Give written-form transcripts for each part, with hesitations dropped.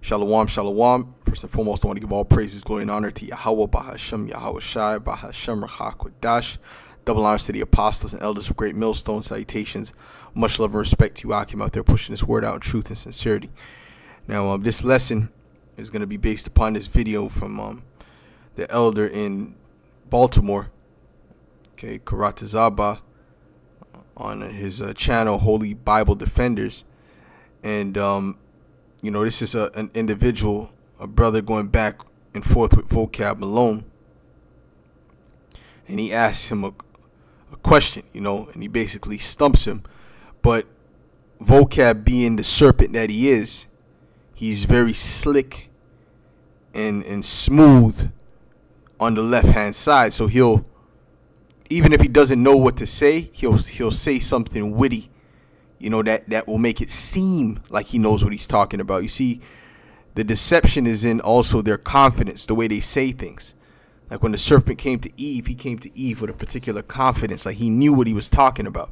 Shalom, shalom. First and foremost, I want to give all praises, glory, and honor to YAHAWAH, BaHa, SHAM, YAHAWASHI, BaHa, SHAM, QADASH. Double honors to the apostles and elders of Great Millstone. Salutations. Much love and respect to you, Akim, out there pushing this word out in truth and sincerity. Now, this lesson is going to be based upon this video from the elder in Baltimore, okay, Karatazaba, on his channel, Holy Bible Defenders. And, you know, this is an individual, a brother going back and forth with Vocab Malone. And he asks him a question, you know, and he basically stumps him. But Vocab, being the serpent that he is, he's very slick and smooth on the left-hand side. So he'll, even if he doesn't know what to say, he'll say something witty, you know, that will make it seem like he knows what he's talking about. You see, the deception is in also their confidence, the way they say things. Like when the serpent came to Eve, he came to Eve with a particular confidence, like he knew what he was talking about.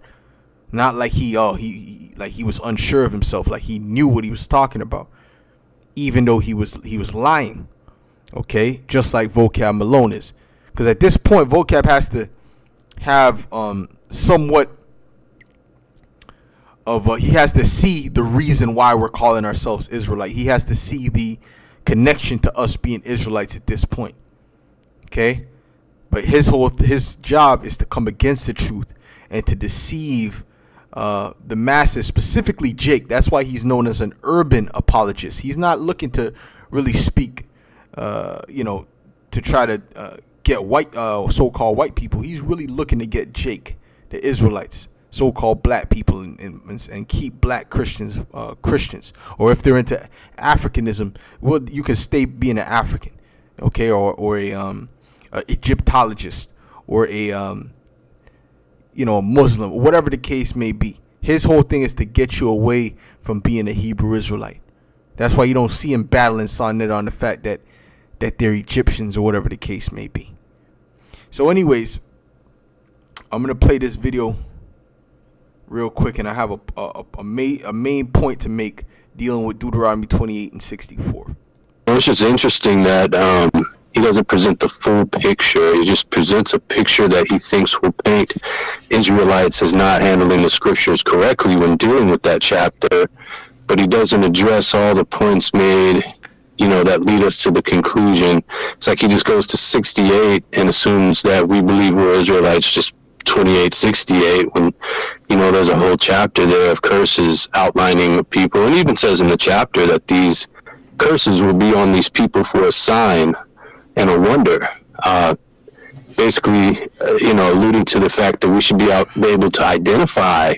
Not like he was unsure of himself, like he knew what he was talking about, even though he was lying. Okay, just like Vocab Malone is, because at this point Vocab has to have somewhat of he has to see the reason why we're calling ourselves Israelite. He has to see the connection to us being Israelites at this point. Okay, but his job is to come against the truth and to deceive the masses, specifically Jake. That's why he's known as an urban apologist. He's not looking to really speak, you know, to try to get white, so-called white people. He's really looking to get Jake, the Israelites, so-called black people, and keep black Christians Christians. Or if they're into Africanism, well, you can stay being an African, okay, or a Egyptologist, or a you know, a Muslim, or whatever the case may be. His whole thing is to get you away from being a Hebrew Israelite. That's why you don't see him battling Sonnet on the fact that they're Egyptians or whatever the case may be. So anyways, I'm going to play this video real quick, and I have a main point to make dealing with Deuteronomy 28 and 64. It's just interesting that he doesn't present the full picture. He just presents a picture that he thinks will paint Israelites as not handling the scriptures correctly when dealing with that chapter, but he doesn't address all the points made, you know, that lead us to the conclusion. It's like he just goes to 68 and assumes that we believe we're Israelites, just 28, 68, when, you know, there's a whole chapter there of curses outlining people. And even says in the chapter that these curses will be on these people for a sign and a wonder. Basically, you know, alluding to the fact that we should be able to identify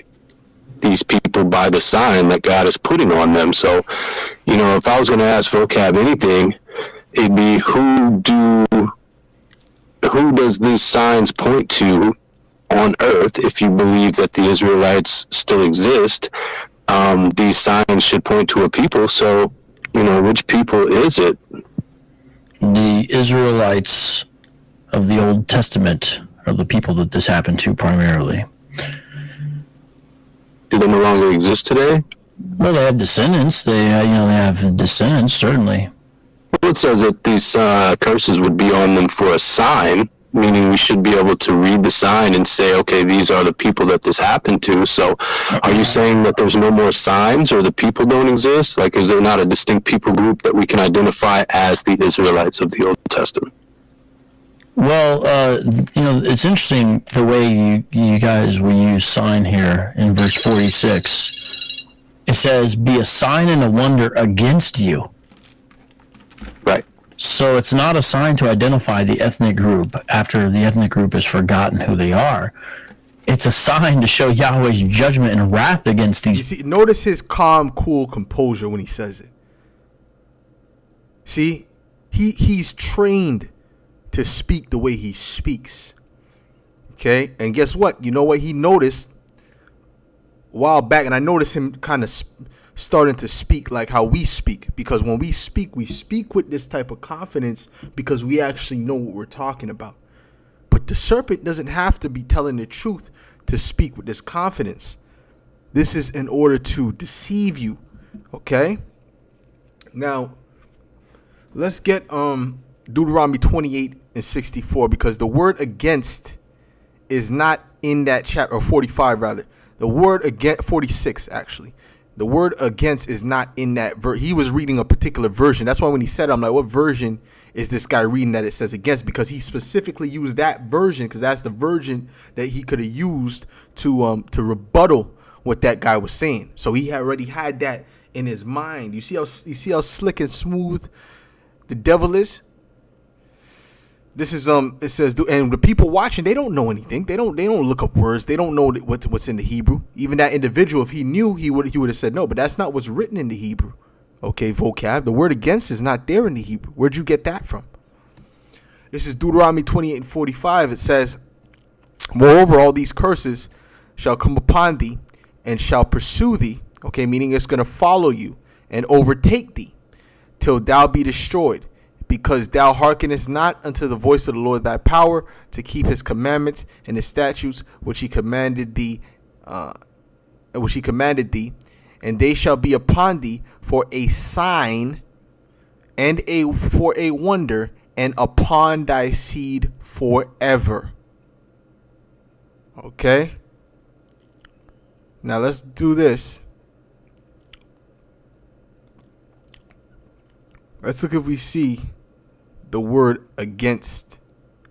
these people by the sign that God is putting on them. So, you know, if I was going to ask Vocab anything, it'd be who does these signs point to on earth? If you believe that the Israelites still exist, these signs should point to a people. So, you know, which people is it? The Israelites of the Old Testament are the people that this happened to primarily. Do they no longer exist today? Well, they have descendants. They have descendants, certainly. Well, it says that these curses would be on them for a sign, meaning we should be able to read the sign and say, okay, these are the people that this happened to. So are you saying that there's no more signs, or the people don't exist? Like, is there not a distinct people group that we can identify as the Israelites of the Old Testament? Well, you know, it's interesting the way you guys will use sign here in verse 46. It says, be a sign and a wonder against you. Right. So it's not a sign to identify the ethnic group after the ethnic group has forgotten who they are. It's a sign to show Yahweh's judgment and wrath against these. You see, notice his calm, cool composure when he says it. See, he's trained to speak the way he speaks. Okay, and guess what? You know what he noticed a while back, and I noticed him kind of starting to speak like how we speak, because when we speak with this type of confidence because we actually know what we're talking about. But the serpent doesn't have to be telling the truth to speak with this confidence. This is in order to deceive you. Okay? Now, Let's get Deuteronomy 28:64, because the word against is not in that chapter, or 45 rather. The word against, 46 actually. The word against is not in that verse. He was reading a particular version. That's why when he said it, I'm like, what version is this guy reading that it says against? Because he specifically used that version, because that's the version that he could have used to rebuttal what that guy was saying. So he already had that in his mind. You see how slick and smooth the devil is? This is it says, and the people watching, they don't know anything. They don't look up words. They don't know what's in the Hebrew. Even that individual, if he knew, he would have said no. But that's not what's written in the Hebrew. Okay, vocab. The word against is not there in the Hebrew. Where'd you get that from? This is Deuteronomy 28:45. It says, moreover, all these curses shall come upon thee and shall pursue thee. Okay, meaning it's going to follow you and overtake thee till thou be destroyed, because thou hearkenest not unto the voice of the Lord thy power, to keep his commandments and his statutes which he commanded thee, and they shall be upon thee for a sign and for a wonder, and upon thy seed forever. Okay? Now let's do this. Let's look if we see the word against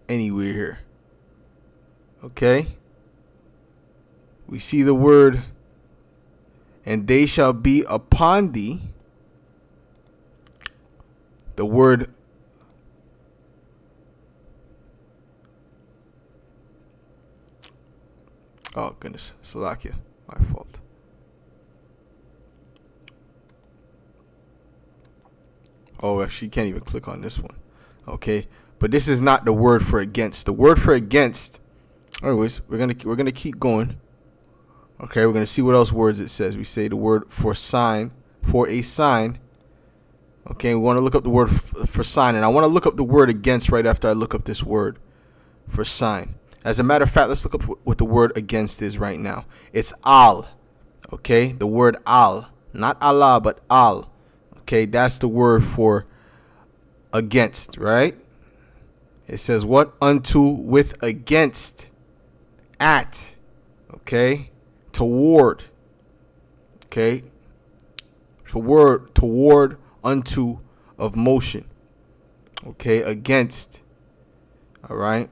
anywhere here. Okay? We see the word, and they shall be upon thee. The word oh goodness, Salakia, my fault. Oh, she can't even click on this one. Okay, but this is not the word for against. The word for against. Anyways, we're gonna keep going. Okay, we're gonna see what else words it says. We say the word for sign, for a sign. Okay, we want to look up the word for sign, and I want to look up the word against right after I look up this word for sign. As a matter of fact, let's look up what the word against is right now. It's al. Okay, the word al, not Allah, but al. Okay, that's the word for against, right? It says what? Unto, with, against, at, okay, toward, okay, toward, unto, of motion, okay, against, all right,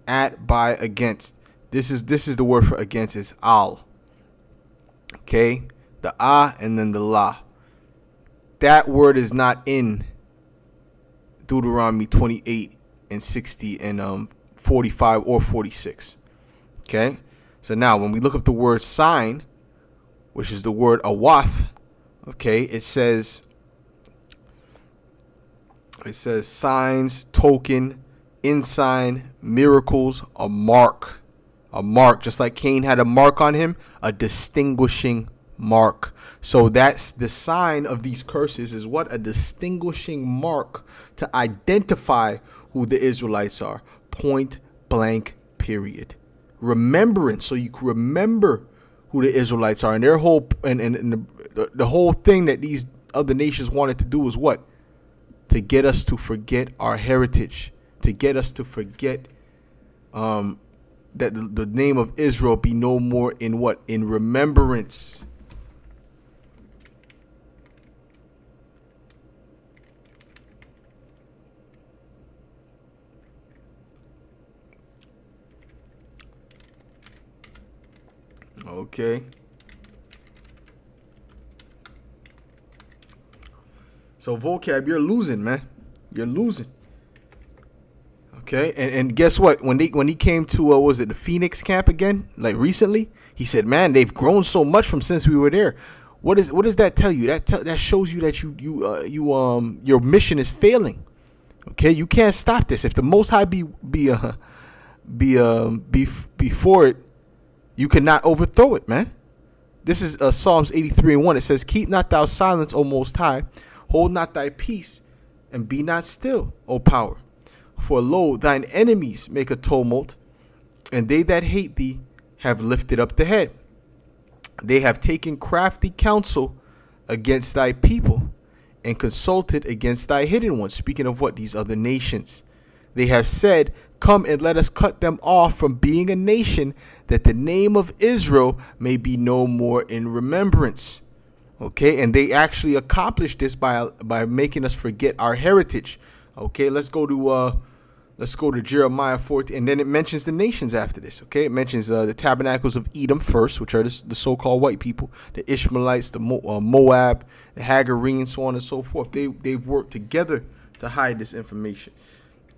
at, by, against. This is the word for against is al, okay, the and then the la. That word is not in Deuteronomy 28:60 and 45 or 46. Okay, so now when we look up the word sign, which is the word awath, okay, it says signs, token, ensign, miracles, a mark, just like Cain had a mark on him, a distinguishing mark. So that's the sign of these curses, is what? A distinguishing mark to identify who the Israelites are. Point blank, period. Remembrance, so you can remember who the Israelites are, and their whole and the whole thing that these other nations wanted to do was what? To get us to forget our heritage, to get us to forget that the name of Israel be no more in what? In remembrance. Okay. So vocab, you're losing, man. You're losing. Okay, and guess what? When he came to was it the Phoenix camp again? Like recently, he said, "Man, they've grown so much from since we were there." What does that tell you? That shows you that your mission is failing. Okay, you can't stop this. If the Most High be before it, you cannot overthrow it, man. This is Psalms 83:1. It says, "Keep not thou silence, O Most High. Hold not thy peace, and be not still, O power. For lo, thine enemies make a tumult, and they that hate thee have lifted up the head. They have taken crafty counsel against thy people, and consulted against thy hidden ones. Speaking of what? These other nations. They have said, come and let us cut them off from being a nation, that the name of Israel may be no more in remembrance. Okay, and they actually accomplished this by making us forget our heritage. Okay, let's go to Jeremiah 14, and then it mentions the nations after this. Okay, it mentions the tabernacles of Edom first, which are the so-called white people, the Ishmaelites, the Moab, the Hagarenes, so on and so forth. They've worked together to hide this information.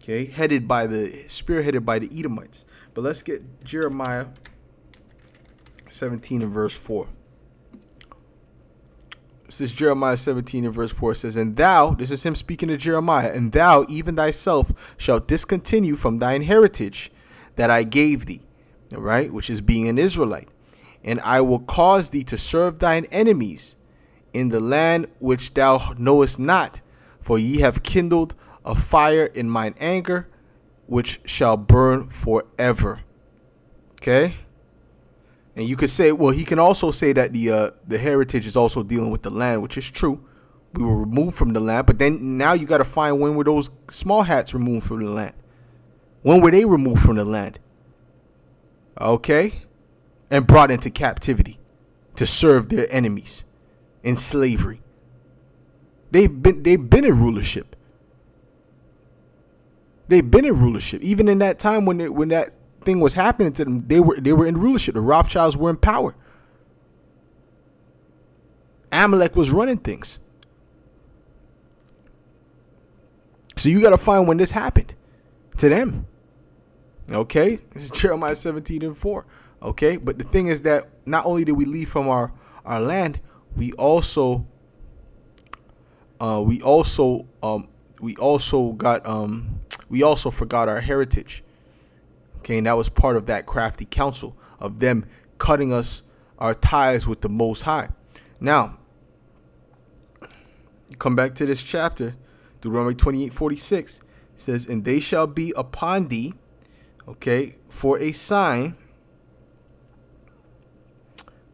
Okay, spearheaded by the Edomites. But let's get Jeremiah 17 and verse 4. This is Jeremiah 17 and verse 4. It says, and thou, this is him speaking to Jeremiah, and thou, even thyself, shalt discontinue from thine heritage that I gave thee, all right, which is being an Israelite. And I will cause thee to serve thine enemies in the land which thou knowest not, for ye have kindled a fire in mine anger, which shall burn forever. Okay? And you could say, well, he can also say that the heritage is also dealing with the land, which is true. We were removed from the land, but then now you got to find when were those small hats removed from the land? When were they removed from the land? Okay? And brought into captivity to serve their enemies in slavery. They've been in rulership. They've been in rulership. Even in that time when that thing was happening to them, they were in rulership. The Rothschilds were in power. Amalek was running things. So you got to find when this happened to them. Okay, this is Jeremiah 17 and 4. Okay, but the thing is that not only did we leave from our land, we also forgot our heritage. Okay, and that was part of that crafty counsel of them cutting us our ties with the Most High. Now, you come back to this chapter, Deuteronomy 28:46. It says, and they shall be upon thee, okay, for a sign,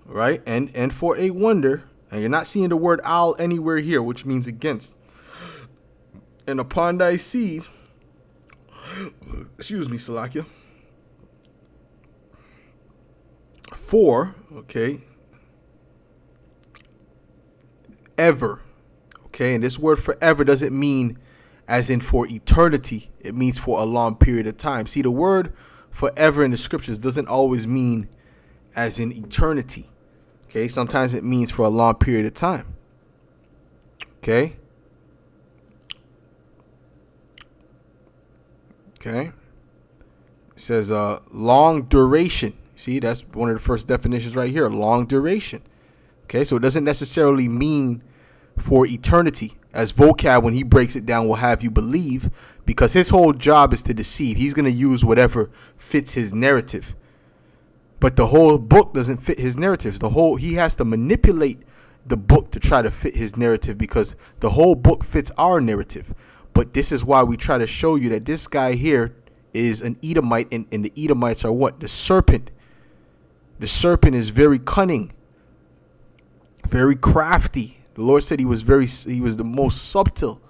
right, and for a wonder. And you're not seeing the word al anywhere here, which means against. And upon thy seed, excuse me, Salakia, for, okay, ever. Okay, and this word forever doesn't mean as in for eternity. It means for a long period of time. See, the word forever in the scriptures doesn't always mean as in eternity. Okay, sometimes it means for a long period of time. Okay. Okay. It says long duration. See, that's one of the first definitions right here, long duration. Okay, so it doesn't necessarily mean for eternity, as Vocab, when he breaks it down, will have you believe, because his whole job is to deceive. He's going to use whatever fits his narrative. But the whole book doesn't fit his narrative. He has to manipulate the book to try to fit his narrative, because the whole book fits our narrative. But this is why we try to show you that this guy here is an Edomite, and the Edomites are what? The serpent. The serpent is very cunning, very crafty. The Lord said he was the most subtle.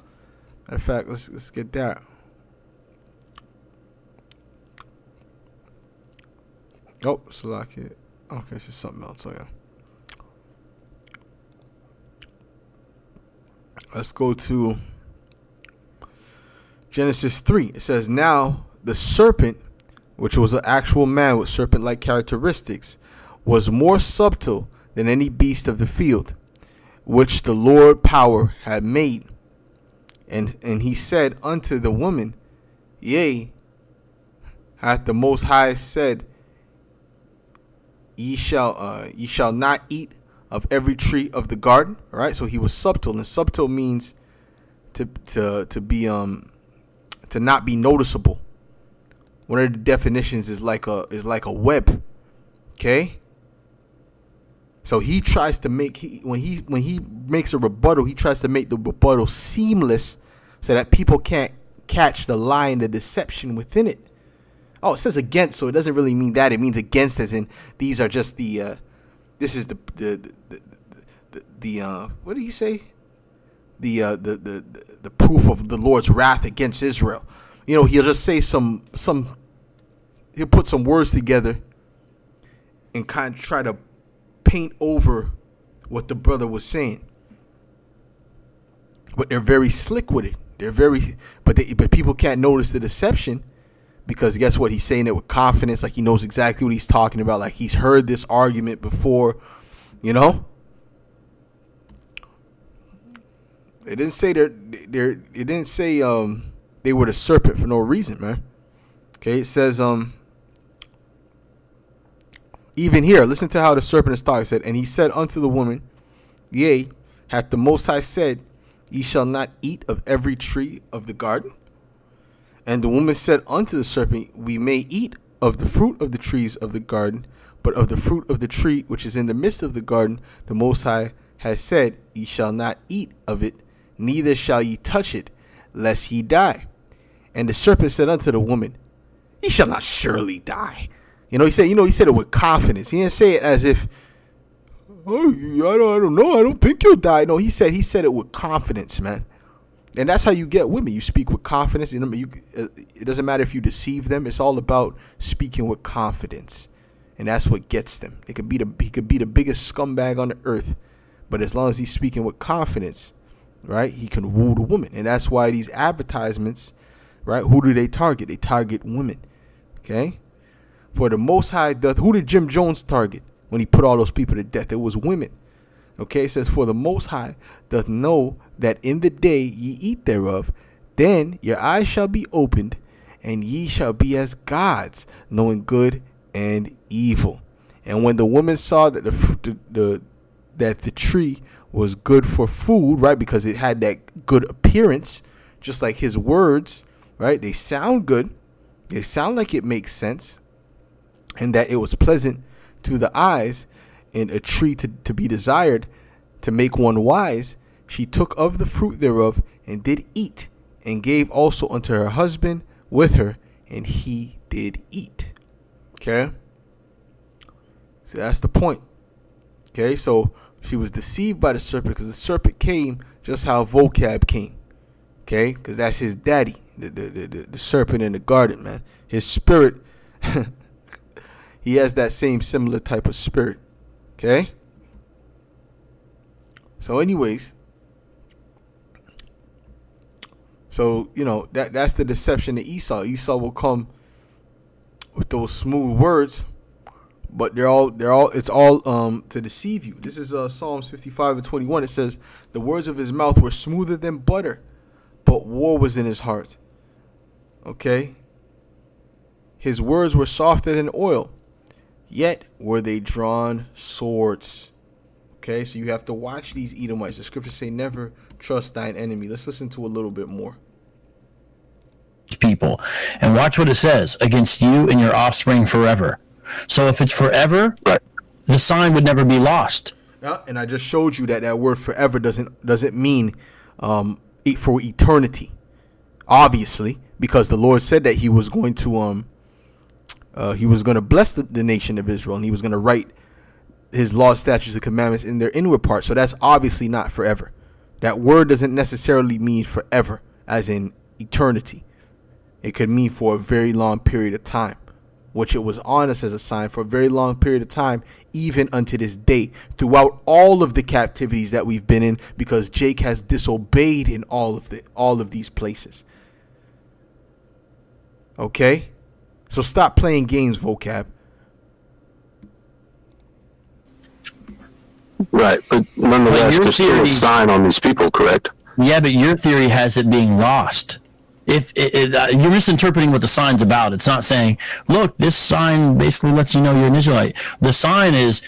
Matter of fact, let's get that. Oh, Salakia. Okay, this is something else. Oh, yeah. Let's go to Genesis 3. It says, now the serpent, which was an actual man with serpent-like characteristics, was more subtle than any beast of the field, which the Lord power had made. And he said unto the woman, yea, hath the Most High said, ye shall not eat of every tree of the garden. All right, so he was subtle, and subtle means to not be noticeable. One of the definitions is like a web. Okay. So he tries to make when he makes a rebuttal, he tries to make the rebuttal seamless so that people can't catch the lie and the deception within it. Oh, it says against, so it doesn't really mean that. It means against, as in these are just the. This is the what did he say? the proof of the Lord's wrath against Israel. You know, he'll just say he'll put some words together and kind of try to paint over what the brother was saying. But they're very slick with it. But people can't notice the deception, because guess what? He's saying it with confidence, like he knows exactly what he's talking about, like he's heard this argument before, you know? It didn't say they were the serpent for no reason, man. Okay, it says even here, listen to how the serpent is talking. It said, and he said unto the woman, yea, hath the Most High said, ye shall not eat of every tree of the garden? And the woman said unto the serpent, we may eat of the fruit of the trees of the garden, but of the fruit of the tree which is in the midst of the garden, the Most High has said, ye shall not eat of it, neither shall ye touch it, lest ye die. And the serpent said unto the woman, ye shall not surely die. He said it with confidence. He didn't say it as if, oh, I don't know, I don't think you'll die. No, he said it with confidence, man. And that's how you get women. You speak with confidence. It doesn't matter if you deceive them. It's all about speaking with confidence, and that's what gets them. He could be the biggest scumbag on the earth, but as long as he's speaking with confidence, right, he can woo the woman. And that's why these advertisements, right, who do they target? They target women. Okay, for the Most High doth. Who did Jim Jones target when he put all those people to death? It was women. Okay, it says, for the Most High doth know that in the day ye eat thereof, then your eyes shall be opened, and ye shall be as gods, knowing good and evil. And when the woman saw that the tree was good for food, right, because it had that good appearance, just like his words, right, they sound good, they sound like it makes sense, and that it was pleasant to the eyes, and a tree to be desired, to make one wise, she took of the fruit thereof, and did eat, and gave also unto her husband with her, and he did eat. Okay, so that's the point. Okay, so she was deceived by the serpent, because the serpent came just how Vocab came. Okay, because that's his daddy, the serpent in the garden, man. His spirit, he has that same similar type of spirit. Okay, so anyways, so that's the deception to Esau. Esau will come with those smooth words, but it's all to deceive you. This is Psalms 55:21. It says, the words of his mouth were smoother than butter, but war was in his heart. Okay, his words were softer than oil, yet were they drawn swords. Okay, so you have to watch these Edomites. The scriptures say, never trust thine enemy. Let's listen to a little bit more. People, and watch what it says, against you and your offspring forever. So if it's forever, the sign would never be lost. Yeah, and I just showed you that word forever doesn't mean for eternity. Obviously, because the Lord said that he was going to bless the nation of Israel, and he was going to write his laws, statutes, and commandments in their inward part. So that's obviously not forever. That word doesn't necessarily mean forever, as in eternity. It could mean for a very long period of time, which it was on us as a sign for a very long period of time, even unto this day, throughout all of the captivities that we've been in, because Jake has disobeyed in all of these places. Okay, so stop playing games, Vocab. Right, but nonetheless, there's still a sign on these people, correct? Yeah, but your theory has it being lost. If you're misinterpreting what the sign's about. It's not saying, look, this sign basically lets you know you're an Israelite. The sign is,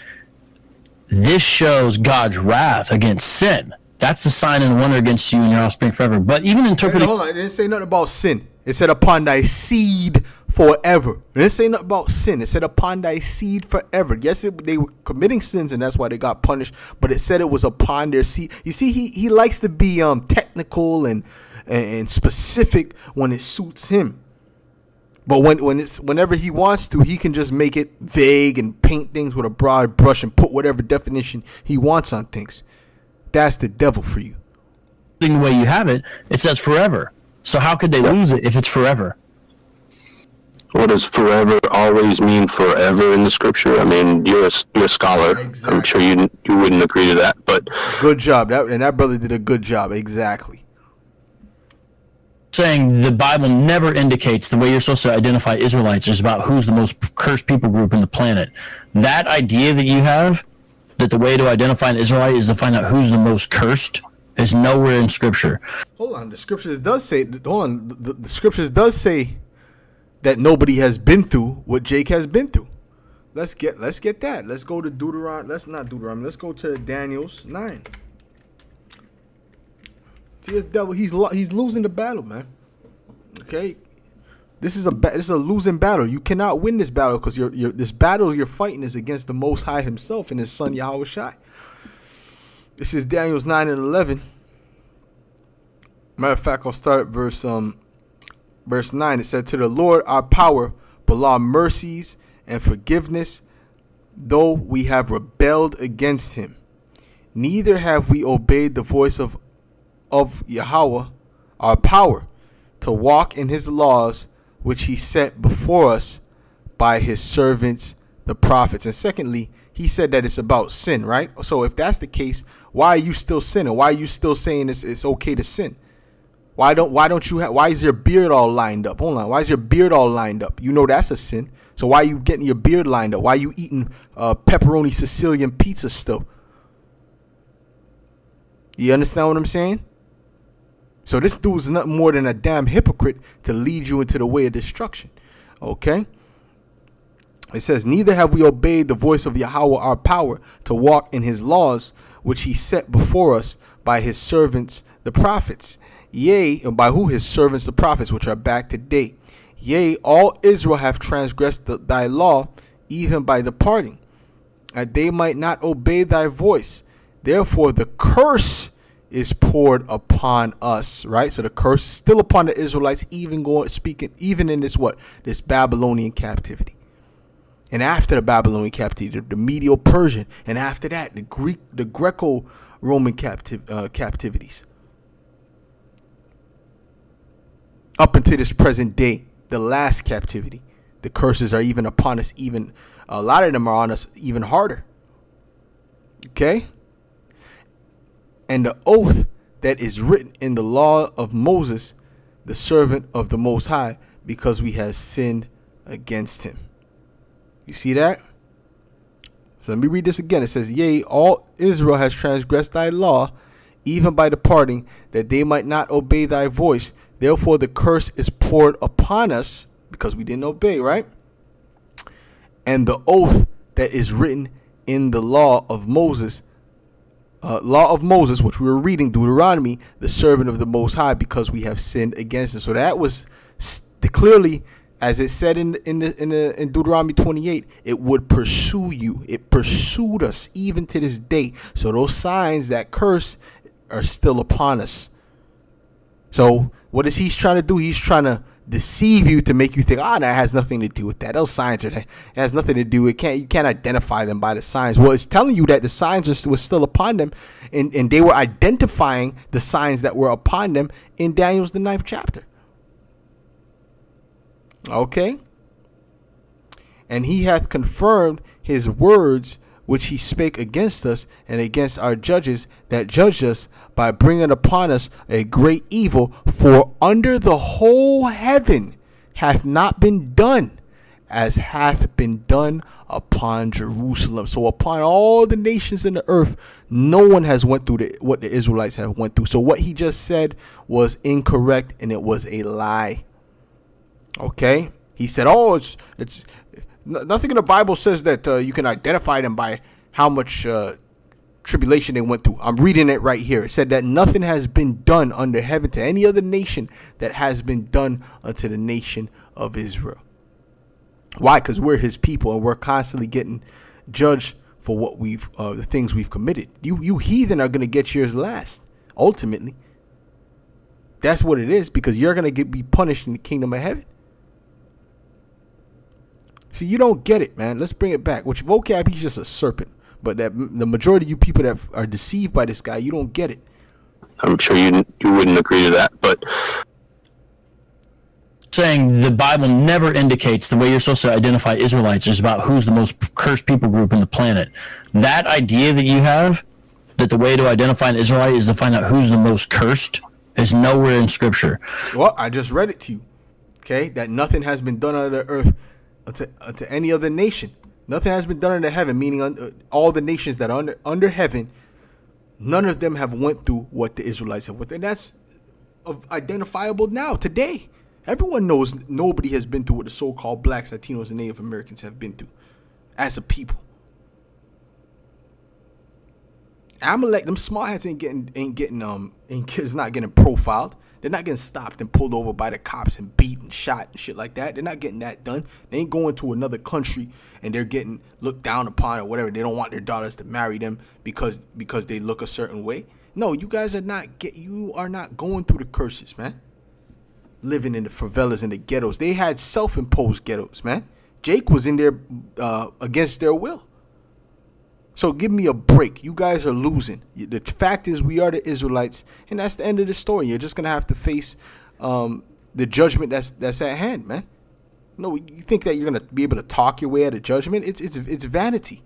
this shows God's wrath against sin. That's the sign and wonder against you and your offspring forever. But even interpreting... Hold on, it didn't say nothing about sin. It said upon thy seed forever. It didn't say nothing about sin. It said upon thy seed forever. Yes, they were committing sins, and that's why they got punished. But it said it was upon their seed. You see, he likes to be technical and specific when it suits him. But whenever he wants to, he can just make it vague and paint things with a broad brush and put whatever definition he wants on things. That's the devil for you. the way you have it, it says forever. So how could they lose it if it's forever? What does forever always mean forever in the scripture? I mean, you're a scholar. Exactly. I'm sure you wouldn't agree to that, but good job. That brother did a good job. Exactly. Saying the Bible never indicates the way you're supposed to identify Israelites is about who's the most cursed people group in the planet. That idea that you have, that the way to identify an Israelite is to find out who's the most cursed, is nowhere in Scripture. Hold on. The scriptures does say. Hold on. The scriptures does say that nobody has been through what Jake has been through. Let's get that. Let's go to Deuteronomy. Let's go to Daniel's 9. See, this devil, he's losing the battle, man. Okay, this is a losing battle. You cannot win this battle because this battle you're fighting is against the Most High Himself and His Son YAHAWASHI. This is Daniel's 9 and 11. Matter of fact, I'll start at verse 9. It said, "To the Lord our power belong mercies and forgiveness, though we have rebelled against Him. Neither have we obeyed the voice of Yahawah our power, to walk in His laws, which He set before us by His servants the prophets." And secondly, he said that it's about sin, right? So if that's the case, why are you still sinning? Why are you still saying it's okay to sin? Why is your beard all lined up? Hold on. Why is your beard all lined up? You know that's a sin. So why are you getting your beard lined up? Why are you eating pepperoni Sicilian pizza still? You understand what I'm saying? So this dude's nothing more than a damn hypocrite to lead you into the way of destruction. Okay? It says, "Neither have we obeyed the voice of Yahawah our power, to walk in His laws, which He set before us by His servants the prophets. Yea, and by who? His servants the prophets, which are back to date. Yea, all Israel have transgressed thy law, even by departing, that they might not obey thy voice. Therefore the curse is poured upon us." Right? So the curse is still upon the Israelites, even in this Babylonian captivity. And after the Babylonian captivity, the Medo-Persian, and after that, the Greco-Roman captivities. Up until this present day, the last captivity, the curses are even upon us. Even a lot of them are on us even harder. Okay? And the oath that is written in the law of Moses, the servant of the Most High, because we have sinned against Him. You see that? So let me read this again. It says, "Yea, all Israel has transgressed thy law, even by departing, that they might not obey thy voice. Therefore the curse is poured upon us," because we didn't obey, right? "And the oath that is written in the law of Moses, which we were reading, Deuteronomy, the servant of the Most High, because we have sinned against Him." So that was clearly, as it said in Deuteronomy 28, it would pursue you. It pursued us even to this day. So those signs, that curse, are still upon us. So what is He trying to do? He's trying to deceive you to make you think, that has nothing to do with that. Those signs it has nothing to do. You can't identify them by the signs. Well, it's telling you that the signs were still upon them, and they were identifying the signs that were upon them in Daniel's the 9th chapter. Okay? "And He hath confirmed His words which He spake against us and against our judges that judged us, by bringing upon us a great evil. For under the whole heaven hath not been done as hath been done upon Jerusalem." So upon all the nations in the earth, no one has went through what the Israelites have went through. So what he just said was incorrect, and it was a lie. Okay? He said, it's nothing in the Bible says that you can identify them by how much tribulation they went through. I'm reading it right here. It said that nothing has been done under heaven to any other nation that has been done unto the nation of Israel. Why? Because we're His people, and we're constantly getting judged for what the things we've committed. You heathen are going to get yours last. Ultimately, that's what it is, because you're going to be punished in the kingdom of heaven. See, you don't get it, man. Let's bring it back. Which Vocab, he's just a serpent. But the majority of you people that are deceived by this guy, you don't get it. I'm sure you wouldn't agree to that, but saying the Bible never indicates the way you're supposed to identify Israelites is about who's the most cursed people group in the planet. That idea that you have, that the way to identify an Israelite is to find out who's the most cursed, is nowhere in Scripture. Well, I just read it to you. Okay, that nothing has been done on the earth unto any other nation. Nothing has been done under heaven, meaning all the nations that are under heaven, none of them have went through what the Israelites have went through. And that's identifiable now, today. Everyone knows nobody has been through what the so-called blacks, Latinos, and Native Americans have been through as a people. Amalek, them small hats is not getting profiled. They're not getting stopped and pulled over by the cops and beat and shot and shit like that. They're not getting that done. They ain't going to another country and they're getting looked down upon or whatever. They don't want their daughters to marry them because they look a certain way. No, you guys are not going through the curses, man. Living in the favelas and the ghettos. They had self-imposed ghettos, man. Jake was in there against their will. So give me a break. You guys are losing. The fact is we are the Israelites, and that's the end of the story. You're just going to have to face the judgment that's at hand, man. No, you think that you're going to be able to talk your way out of judgment? It's vanity.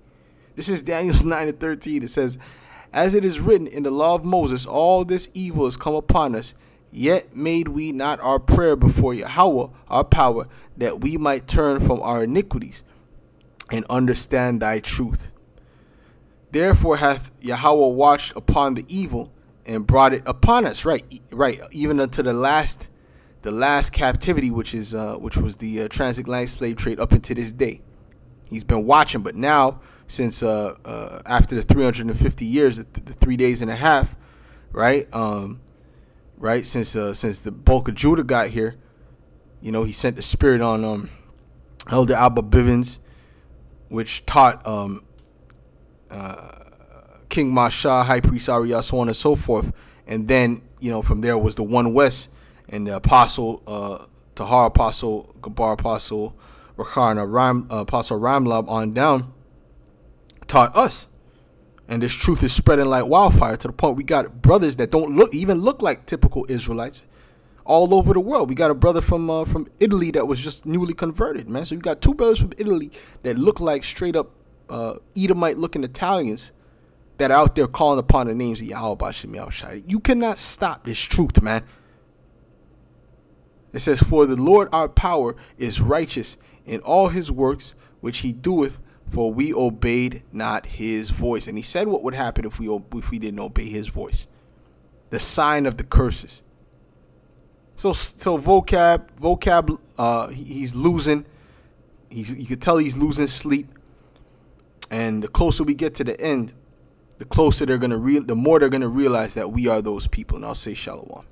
This is Daniel 9:13. It says, as it is written in the law of Moses, all this evil has come upon us, yet made we not our prayer before Yahawah, our power, that we might turn from our iniquities and understand thy truth. Therefore hath Yahawah watched upon the evil and brought it upon us, right, even unto the last captivity, which was the transatlantic slave trade up into this day. He's been watching, but now since after the 350 years, the 3 days and a half, right, since the bulk of Judah got here, he sent the Spirit on Elder Abba Bivens, which taught King Masha, High Priest Ariyah, so on and so forth. And then, from there was the One West and the Apostle Tahar, Apostle Gabar, Apostle Rakhana, Apostle Ramlab on down taught us. And this truth is spreading like wildfire to the point we got brothers that don't look like typical Israelites all over the world. We got a brother from Italy that was just newly converted, man. So you got two brothers from Italy that look like straight up Edomite-looking Italians that are out there calling upon the names of YAHAWASHI. You cannot stop this truth, man. It says, for the Lord our power is righteous in all his works which he doeth, for we obeyed not his voice. And he said what would happen if we didn't obey his voice. The sign of the curses. So vocab, he's losing. You could tell he's losing sleep. And the closer we get to the end, the more they're gonna realize that we are those people. And I'll say shalom.